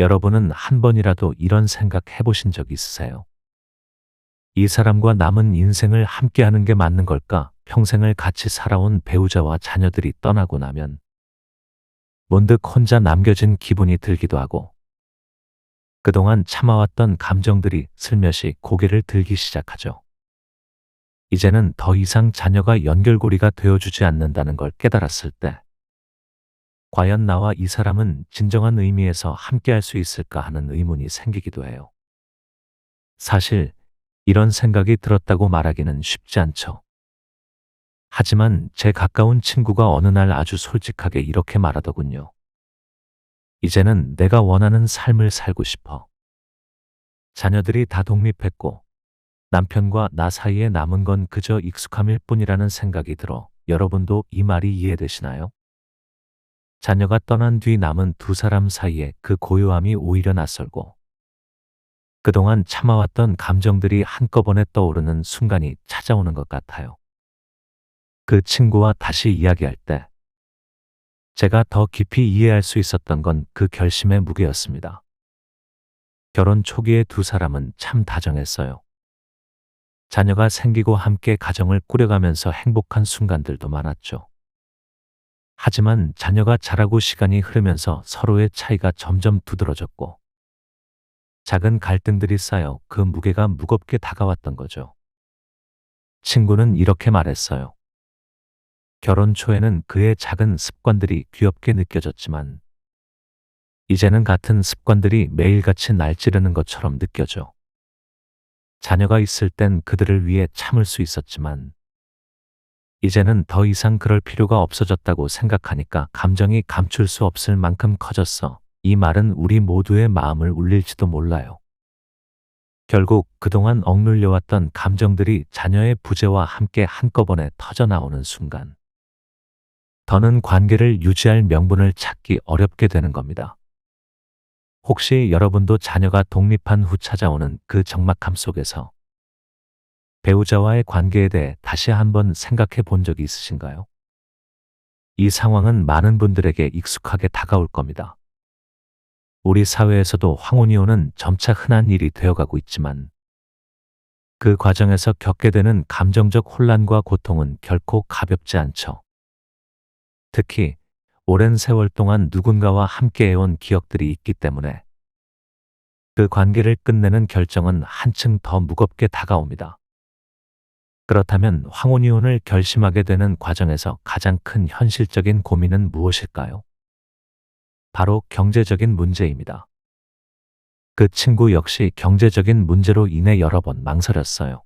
여러분은 한 번이라도 이런 생각 해보신 적 있으세요? 이 사람과 남은 인생을 함께 하는 게 맞는 걸까? 평생을 같이 살아온 배우자와 자녀들이 떠나고 나면 문득 혼자 남겨진 기분이 들기도 하고, 그동안 참아왔던 감정들이 슬며시 고개를 들기 시작하죠. 이제는 더 이상 자녀가 연결고리가 되어주지 않는다는 걸 깨달았을 때, 과연 나와 이 사람은 진정한 의미에서 함께할 수 있을까 하는 의문이 생기기도 해요. 사실 이런 생각이 들었다고 말하기는 쉽지 않죠. 하지만 제 가까운 친구가 어느 날 아주 솔직하게 이렇게 말하더군요. 이제는 내가 원하는 삶을 살고 싶어. 자녀들이 다 독립했고 남편과 나 사이에 남은 건 그저 익숙함일 뿐이라는 생각이 들어 여러분도 이 말이 이해되시나요? 자녀가 떠난 뒤 남은 두 사람 사이에 그 고요함이 오히려 낯설고, 그동안 참아왔던 감정들이 한꺼번에 떠오르는 순간이 찾아오는 것 같아요. 그 친구와 다시 이야기할 때 제가 더 깊이 이해할 수 있었던 건 그 결심의 무게였습니다. 결혼 초기에 두 사람은 참 다정했어요. 자녀가 생기고 함께 가정을 꾸려가면서 행복한 순간들도 많았죠. 하지만 자녀가 자라고 시간이 흐르면서 서로의 차이가 점점 두드러졌고, 작은 갈등들이 쌓여 그 무게가 무겁게 다가왔던 거죠. 친구는 이렇게 말했어요. 결혼 초에는 그의 작은 습관들이 귀엽게 느껴졌지만, 이제는 같은 습관들이 매일같이 날 찌르는 것처럼 느껴져. 자녀가 있을 땐 그들을 위해 참을 수 있었지만, 이제는 더 이상 그럴 필요가 없어졌다고 생각하니까 감정이 감출 수 없을 만큼 커졌어. 이 말은 우리 모두의 마음을 울릴지도 몰라요. 결국 그동안 억눌려왔던 감정들이 자녀의 부재와 함께 한꺼번에 터져나오는 순간, 더는 관계를 유지할 명분을 찾기 어렵게 되는 겁니다. 혹시 여러분도 자녀가 독립한 후 찾아오는 그 적막함 속에서 배우자와의 관계에 대해 다시 한번 생각해 본 적이 있으신가요? 이 상황은 많은 분들에게 익숙하게 다가올 겁니다. 우리 사회에서도 황혼이혼은 점차 흔한 일이 되어가고 있지만, 그 과정에서 겪게 되는 감정적 혼란과 고통은 결코 가볍지 않죠. 특히 오랜 세월 동안 누군가와 함께해온 기억들이 있기 때문에 그 관계를 끝내는 결정은 한층 더 무겁게 다가옵니다. 그렇다면 황혼이혼을 결심하게 되는 과정에서 가장 큰 현실적인 고민은 무엇일까요? 바로 경제적인 문제입니다. 그 친구 역시 경제적인 문제로 인해 여러 번 망설였어요.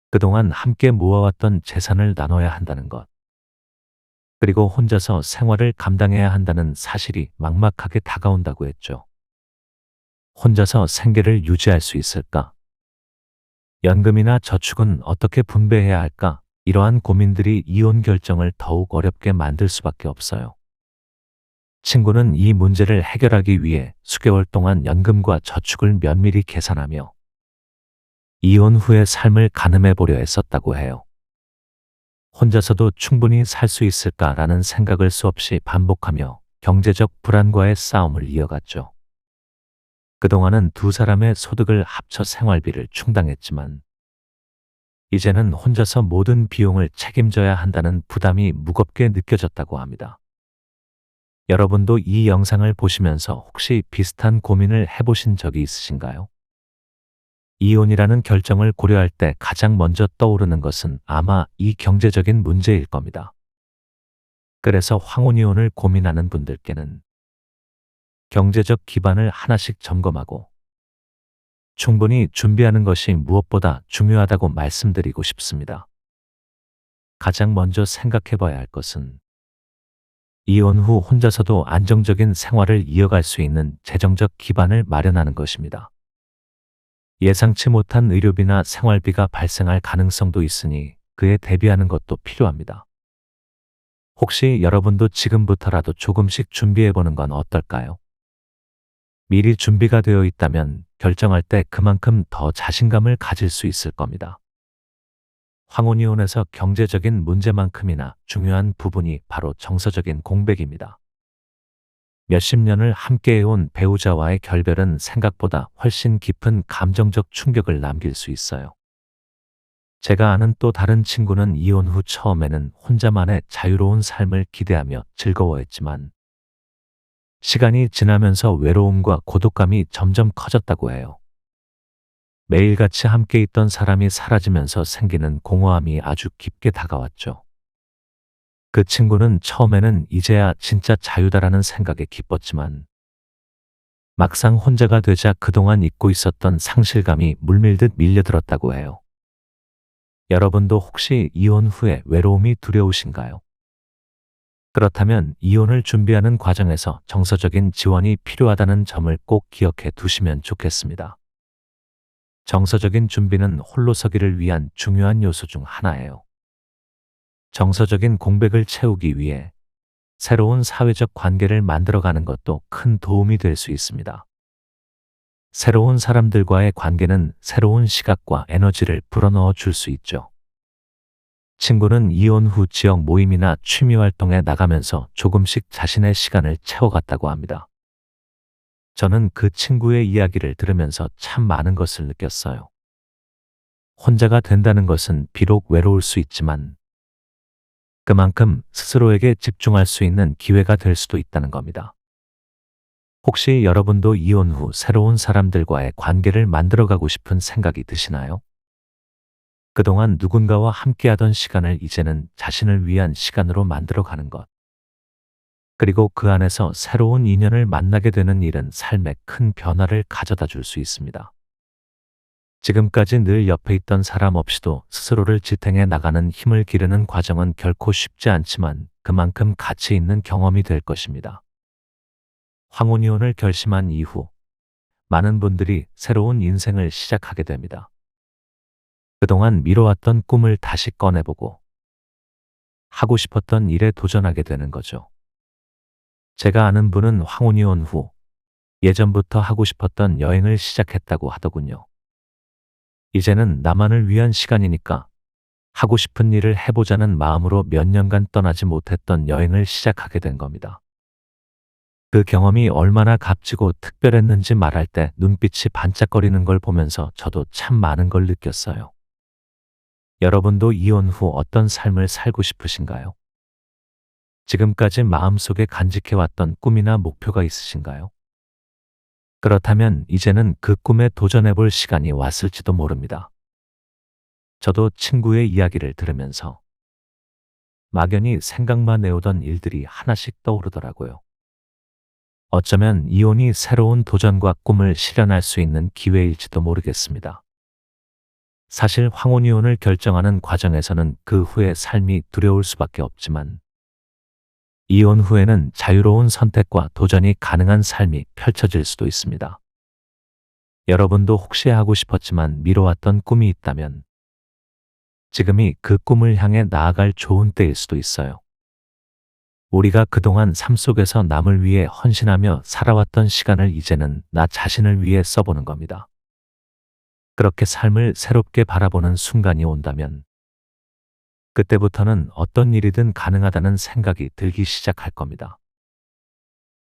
그동안 함께 모아왔던 재산을 나눠야 한다는 것, 그리고 혼자서 생활을 감당해야 한다는 사실이 막막하게 다가온다고 했죠. 혼자서 생계를 유지할 수 있을까? 연금이나 저축은 어떻게 분배해야 할까? 이러한 고민들이 이혼 결정을 더욱 어렵게 만들 수밖에 없어요. 친구는 이 문제를 해결하기 위해 수개월 동안 연금과 저축을 면밀히 계산하며 이혼 후의 삶을 가늠해 보려 했었다고 해요. 혼자서도 충분히 살 수 있을까라는 생각을 수없이 반복하며 경제적 불안과의 싸움을 이어갔죠. 그동안은 두 사람의 소득을 합쳐 생활비를 충당했지만, 이제는 혼자서 모든 비용을 책임져야 한다는 부담이 무겁게 느껴졌다고 합니다. 여러분도 이 영상을 보시면서 혹시 비슷한 고민을 해보신 적이 있으신가요? 이혼이라는 결정을 고려할 때 가장 먼저 떠오르는 것은 아마 이 경제적인 문제일 겁니다. 그래서 황혼이혼을 고민하는 분들께는 경제적 기반을 하나씩 점검하고 충분히 준비하는 것이 무엇보다 중요하다고 말씀드리고 싶습니다. 가장 먼저 생각해 봐야 할 것은 이혼 후 혼자서도 안정적인 생활을 이어갈 수 있는 재정적 기반을 마련하는 것입니다. 예상치 못한 의료비나 생활비가 발생할 가능성도 있으니 그에 대비하는 것도 필요합니다. 혹시 여러분도 지금부터라도 조금씩 준비해 보는 건 어떨까요? 미리 준비가 되어 있다면 결정할 때 그만큼 더 자신감을 가질 수 있을 겁니다. 황혼이혼에서 경제적인 문제만큼이나 중요한 부분이 바로 정서적인 공백입니다. 몇십 년을 함께해온 배우자와의 결별은 생각보다 훨씬 깊은 감정적 충격을 남길 수 있어요. 제가 아는 또 다른 친구는 이혼 후 처음에는 혼자만의 자유로운 삶을 기대하며 즐거워했지만 시간이 지나면서 외로움과 고독감이 점점 커졌다고 해요. 매일같이 함께 있던 사람이 사라지면서 생기는 공허함이 아주 깊게 다가왔죠. 그 친구는 처음에는 이제야 진짜 자유다라는 생각에 기뻤지만 막상 혼자가 되자 그동안 잊고 있었던 상실감이 물밀듯 밀려들었다고 해요. 여러분도 혹시 이혼 후에 외로움이 두려우신가요? 그렇다면 이혼을 준비하는 과정에서 정서적인 지원이 필요하다는 점을 꼭 기억해 두시면 좋겠습니다. 정서적인 준비는 홀로서기를 위한 중요한 요소 중 하나예요. 정서적인 공백을 채우기 위해 새로운 사회적 관계를 만들어가는 것도 큰 도움이 될 수 있습니다. 새로운 사람들과의 관계는 새로운 시각과 에너지를 불어넣어 줄 수 있죠. 친구는 이혼 후 지역 모임이나 취미 활동에 나가면서 조금씩 자신의 시간을 채워갔다고 합니다. 저는 그 친구의 이야기를 들으면서 참 많은 것을 느꼈어요. 혼자가 된다는 것은 비록 외로울 수 있지만 그만큼 스스로에게 집중할 수 있는 기회가 될 수도 있다는 겁니다. 혹시 여러분도 이혼 후 새로운 사람들과의 관계를 만들어가고 싶은 생각이 드시나요? 그동안 누군가와 함께하던 시간을 이제는 자신을 위한 시간으로 만들어가는 것. 그리고 그 안에서 새로운 인연을 만나게 되는 일은 삶에 큰 변화를 가져다 줄 수 있습니다. 지금까지 늘 옆에 있던 사람 없이도 스스로를 지탱해 나가는 힘을 기르는 과정은 결코 쉽지 않지만 그만큼 가치 있는 경험이 될 것입니다. 황혼이혼을 결심한 이후 많은 분들이 새로운 인생을 시작하게 됩니다. 그동안 미뤄왔던 꿈을 다시 꺼내보고 하고 싶었던 일에 도전하게 되는 거죠. 제가 아는 분은 황혼이혼 후 예전부터 하고 싶었던 여행을 시작했다고 하더군요. 이제는 나만을 위한 시간이니까 하고 싶은 일을 해보자는 마음으로 몇 년간 떠나지 못했던 여행을 시작하게 된 겁니다. 그 경험이 얼마나 값지고 특별했는지 말할 때 눈빛이 반짝거리는 걸 보면서 저도 참 많은 걸 느꼈어요. 여러분도 이혼 후 어떤 삶을 살고 싶으신가요? 지금까지 마음속에 간직해왔던 꿈이나 목표가 있으신가요? 그렇다면 이제는 그 꿈에 도전해볼 시간이 왔을지도 모릅니다. 저도 친구의 이야기를 들으면서 막연히 생각만 해오던 일들이 하나씩 떠오르더라고요. 어쩌면 이혼이 새로운 도전과 꿈을 실현할 수 있는 기회일지도 모르겠습니다. 사실 황혼이혼을 결정하는 과정에서는 그 후의 삶이 두려울 수밖에 없지만 이혼 후에는 자유로운 선택과 도전이 가능한 삶이 펼쳐질 수도 있습니다. 여러분도 혹시 하고 싶었지만 미뤄왔던 꿈이 있다면 지금이 그 꿈을 향해 나아갈 좋은 때일 수도 있어요. 우리가 그동안 삶 속에서 남을 위해 헌신하며 살아왔던 시간을 이제는 나 자신을 위해 써보는 겁니다. 그렇게 삶을 새롭게 바라보는 순간이 온다면 그때부터는 어떤 일이든 가능하다는 생각이 들기 시작할 겁니다.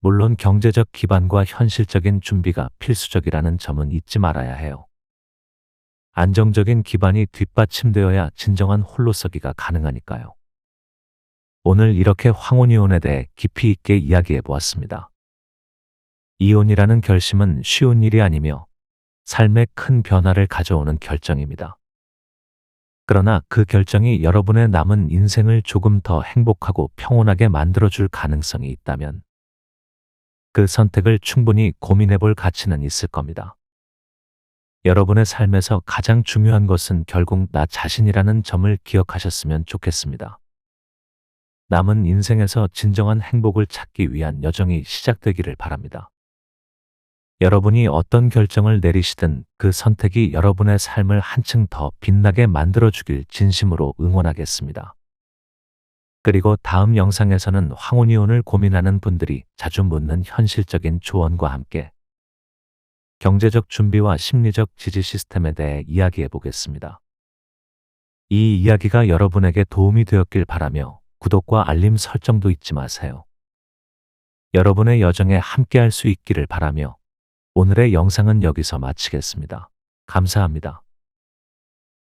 물론 경제적 기반과 현실적인 준비가 필수적이라는 점은 잊지 말아야 해요. 안정적인 기반이 뒷받침되어야 진정한 홀로서기가 가능하니까요. 오늘 이렇게 황혼이혼에 대해 깊이 있게 이야기해 보았습니다. 이혼이라는 결심은 쉬운 일이 아니며 삶에 큰 변화를 가져오는 결정입니다. 그러나 그 결정이 여러분의 남은 인생을 조금 더 행복하고 평온하게 만들어줄 가능성이 있다면 그 선택을 충분히 고민해 볼 가치는 있을 겁니다. 여러분의 삶에서 가장 중요한 것은 결국 나 자신이라는 점을 기억하셨으면 좋겠습니다. 남은 인생에서 진정한 행복을 찾기 위한 여정이 시작되기를 바랍니다. 여러분이 어떤 결정을 내리시든 그 선택이 여러분의 삶을 한층 더 빛나게 만들어주길 진심으로 응원하겠습니다. 그리고 다음 영상에서는 황혼이혼을 고민하는 분들이 자주 묻는 현실적인 조언과 함께 경제적 준비와 심리적 지지 시스템에 대해 이야기해 보겠습니다. 이 이야기가 여러분에게 도움이 되었길 바라며 구독과 알림 설정도 잊지 마세요. 여러분의 여정에 함께할 수 있기를 바라며 오늘의 영상은 여기서 마치겠습니다. 감사합니다.